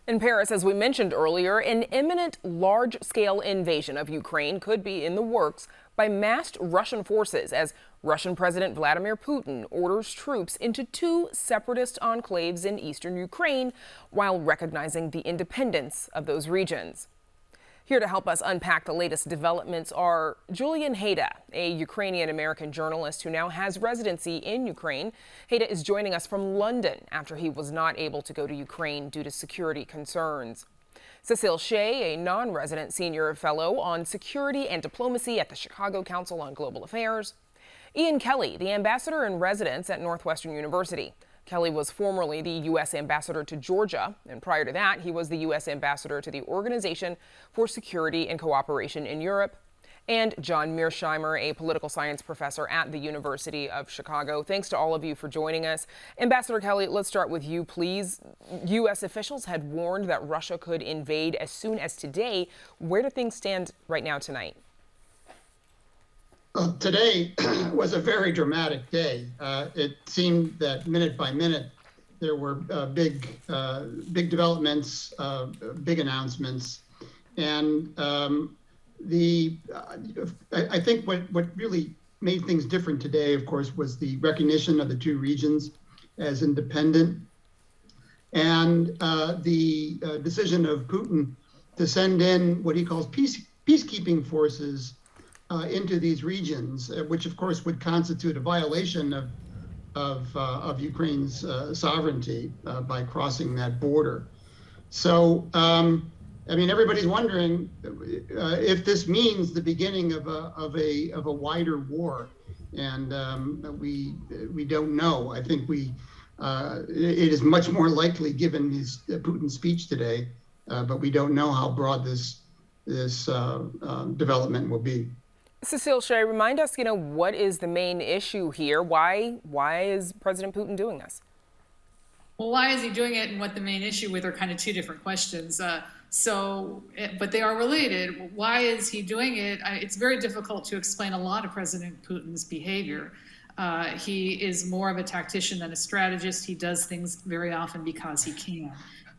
In Paris, as we mentioned earlier, an imminent large-scale invasion of Ukraine could be in the works by massed Russian forces as Russian President Vladimir Putin orders troops into two separatist enclaves in eastern Ukraine while recognizing the independence of those regions. Here to help us unpack the latest developments are Julian Hayda, a Ukrainian-American journalist who now has residency in Ukraine. Hayda is joining us from London after he was not able to go to Ukraine due to security concerns. Cecile Shea, a non-resident senior fellow on security and diplomacy at the Chicago Council on Global Affairs. Ian Kelly, the ambassador in residence at Northwestern University. Kelly was formerly the U.S. ambassador to Georgia, and prior to that, he was the U.S. ambassador to the Organization for Security and Cooperation in Europe. And John Mearsheimer, a political science professor at the University of Chicago. Thanks to all of you for joining us. Ambassador Kelly, let's start with you, please. U.S. officials had warned that Russia could invade as soon as today. Where do things stand right now tonight? Well, today was a very dramatic day. It seemed that minute by minute there were big developments, big announcements, and I think what really made things different today, of course, was the recognition of the two regions as independent, and the decision of Putin to send in what he calls peacekeeping forces into these regions, which of course would constitute a violation of Ukraine's sovereignty by crossing that border. So, I mean, everybody's wondering if this means the beginning of a wider war, and we don't know. I think it is much more likely given Putin's speech today, but we don't know how broad this development will be. Cecile Shea, remind us, what is the main issue here? Why is President Putin doing this? Well, why is he doing it and what the main issue with are kind of two different questions. But they are related. Why is he doing it? It's very difficult to explain a lot of President Putin's behavior. He is more of a tactician than a strategist. He does things very often because he can.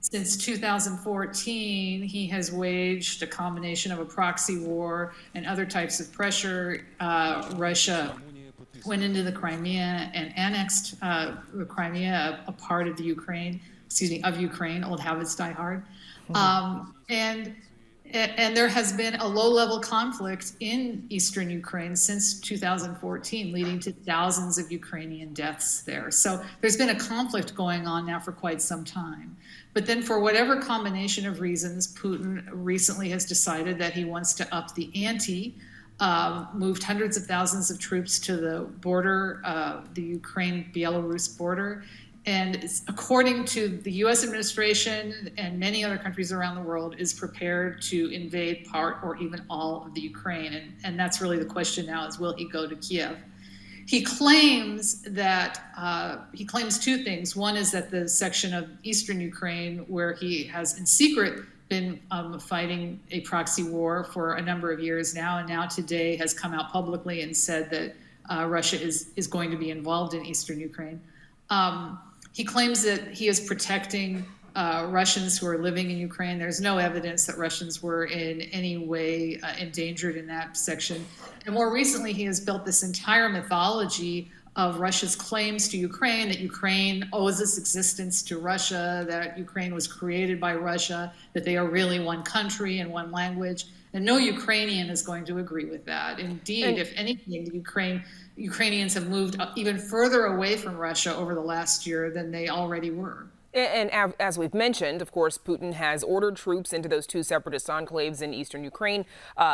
Since 2014, he has waged a combination of a proxy war and other types of pressure. Russia went into the Crimea and annexed the Crimea, a part of the Ukraine, old habits die hard. And there has been a low-level conflict in eastern Ukraine since 2014, leading to thousands of Ukrainian deaths there. So there's been a conflict going on now for quite some time. But then for whatever combination of reasons, Putin recently has decided that he wants to up the ante, moved hundreds of thousands of troops to the border, the Ukraine-Belarus border. And according to the U.S. administration and many other countries around the world, is prepared to invade part or even all of the Ukraine. And that's really the question now is, will he go to Kiev? He claims two things. One is that the section of eastern Ukraine where he has in secret been fighting a proxy war for a number of years now, and now today has come out publicly and said that Russia is going to be involved in eastern Ukraine. He claims that he is protecting Russians who are living in Ukraine. There's no evidence that Russians were in any way endangered in that section. And more recently, he has built this entire mythology of Russia's claims to Ukraine, that Ukraine owes its existence to Russia, that Ukraine was created by Russia, that they are really one country and one language. And no Ukrainian is going to agree with that. Indeed, if anything, Ukrainians have moved even further away from Russia over the last year than they already were. And as we've mentioned, of course, Putin has ordered troops into those two separatist enclaves in eastern Ukraine,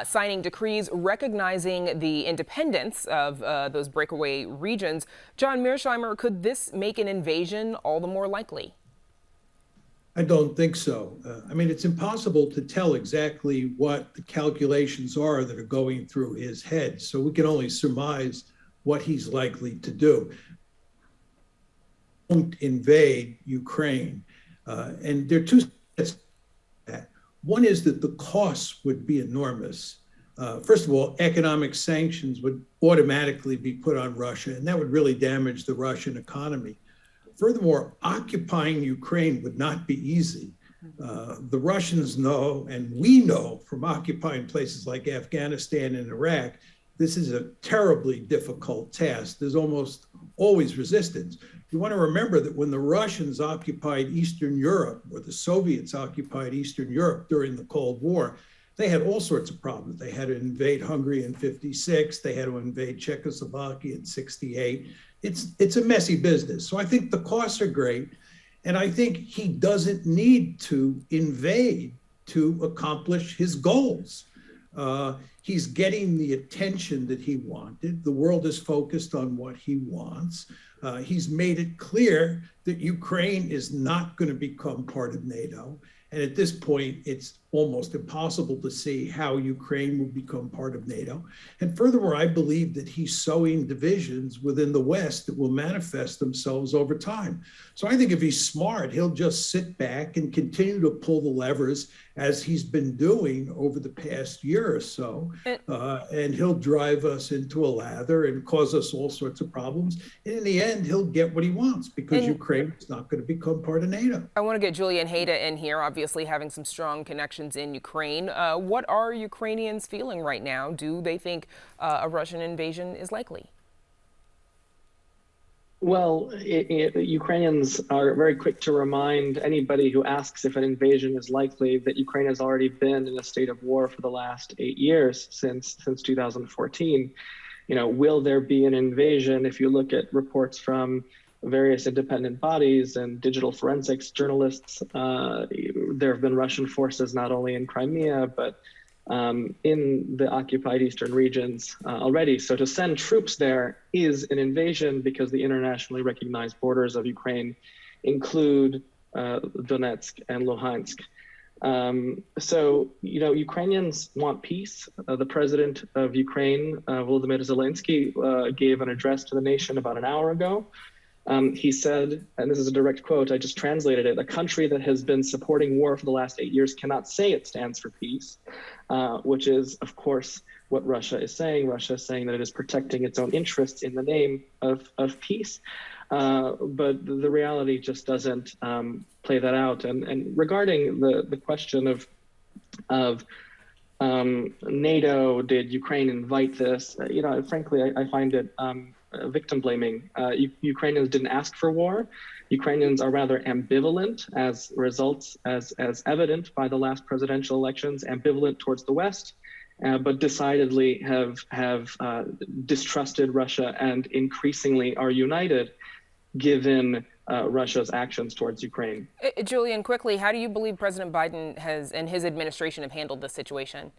signing decrees recognizing the independence of those breakaway regions. John Mearsheimer, could this make an invasion all the more likely? I don't think so. I mean, it's impossible to tell exactly what the calculations are that are going through his head. So we can only surmise what he's likely to do. Won't invade Ukraine. And there are two sets to that. One is that the costs would be enormous. First of all, economic sanctions would automatically be put on Russia, and that would really damage the Russian economy. Furthermore, occupying Ukraine would not be easy. The Russians know, and we know from occupying places like Afghanistan and Iraq, this is a terribly difficult task. There's almost always resistance. You want to remember that when the Russians occupied Eastern Europe, or the Soviets occupied Eastern Europe during the Cold War, they had all sorts of problems. They had to invade Hungary in 56. They had to invade Czechoslovakia in 68. It's a messy business. So I think the costs are great. And I think he doesn't need to invade to accomplish his goals. He's getting the attention that he wanted. The world is focused on what he wants. He's made it clear that Ukraine is not going to become part of NATO. And at this point, it's almost impossible to see how Ukraine will become part of NATO. And furthermore, I believe that he's sowing divisions within the West that will manifest themselves over time. So I think if he's smart, he'll just sit back and continue to pull the levers as he's been doing over the past year or so. And he'll drive us into a lather and cause us all sorts of problems. And in the end, he'll get what he wants because Ukraine is not going to become part of NATO. I want to get Julian Hayda in here, obviously having some strong connections in Ukraine. What are Ukrainians feeling right now? Do they think a Russian invasion is likely? Well, Ukrainians are very quick to remind anybody who asks if an invasion is likely that Ukraine has already been in a state of war for the last 8 years since 2014. You know, will there be an invasion? If you look at reports from various independent bodies and digital forensics journalists, there have been Russian forces not only in Crimea, but in the occupied eastern regions already. So to send troops there is an invasion because the internationally recognized borders of Ukraine include Donetsk and Luhansk. So, you know, Ukrainians want peace. The president of Ukraine, Volodymyr Zelensky, gave an address to the nation about an hour ago. He said, and this is a direct quote, I just translated it, a country that has been supporting war for the last 8 years cannot say it stands for peace, which is, of course, what Russia is saying. Russia is saying that it is protecting its own interests in the name of peace. But the reality just doesn't play that out. And regarding the question of NATO, did Ukraine invite this? You know, frankly, I find it victim blaming. Ukrainians didn't ask for war. Ukrainians are rather ambivalent as results, as evident by the last presidential elections, ambivalent towards the West, but decidedly have distrusted Russia and increasingly are united given Russia's actions towards Ukraine. Julian, quickly, how do you believe President Biden and his administration have handled this situation?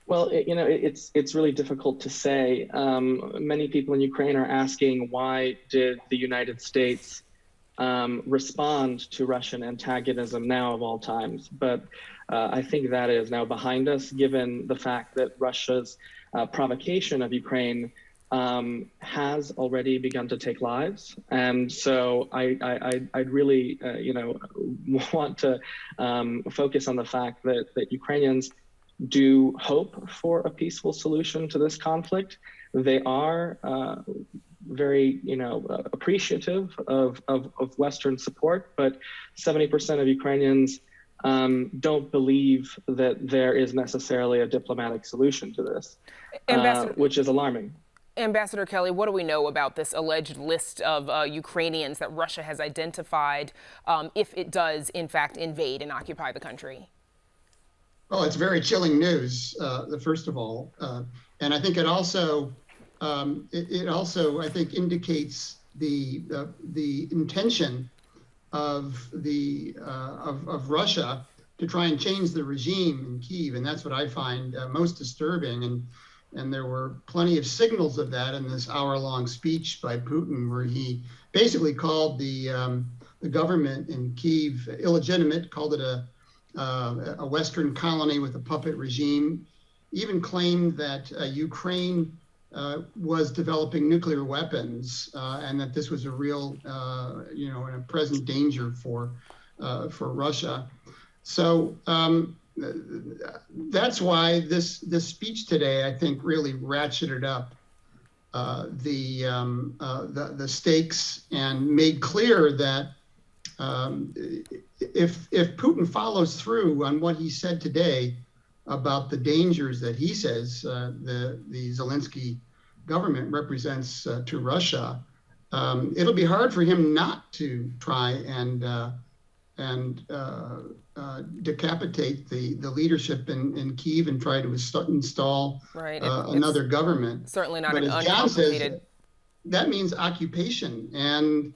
Well, it's really difficult to say. Many people in Ukraine are asking, why did the United States respond to Russian antagonism now of all times? But I think that is now behind us, given the fact that Russia's provocation of Ukraine has already begun to take lives. And so I'd really, want to focus on the fact that Ukrainians do hope for a peaceful solution to this conflict. They are very, appreciative of Western support, but 70% of Ukrainians don't believe that there is necessarily a diplomatic solution to this, which is alarming. Ambassador Kelly, what do we know about this alleged list of Ukrainians that Russia has identified if it does, in fact, invade and occupy the country? Well, it's very chilling news, first of all. And I think it also I think indicates the intention of Russia to try and change the regime in Kyiv, and that's what I find most disturbing. And there were plenty of signals of that in this hour-long speech by Putin, where he basically called the government in Kyiv illegitimate, called it a Western colony with a puppet regime, even claimed that Ukraine was developing nuclear weapons, and that this was a real, and a present danger for Russia. So that's why this speech today, I think, really ratcheted up the stakes and made clear that if Putin follows through on what he said today about the dangers that he says the Zelensky government represents to Russia, it'll be hard for him not to try and decapitate the leadership in Kyiv and try to install another government. Certainly not but an as John uncomplicated. says, that means occupation, and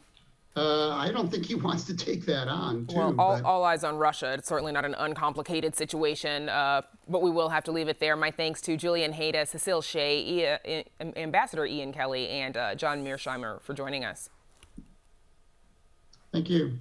I don't think he wants to take that on, too. Well, all eyes on Russia. It's certainly not an uncomplicated situation, but we will have to leave it there. My thanks to Julian Hayda, Cecile Shea, Ambassador Ian Kelly, and John Mearsheimer for joining us. Thank you.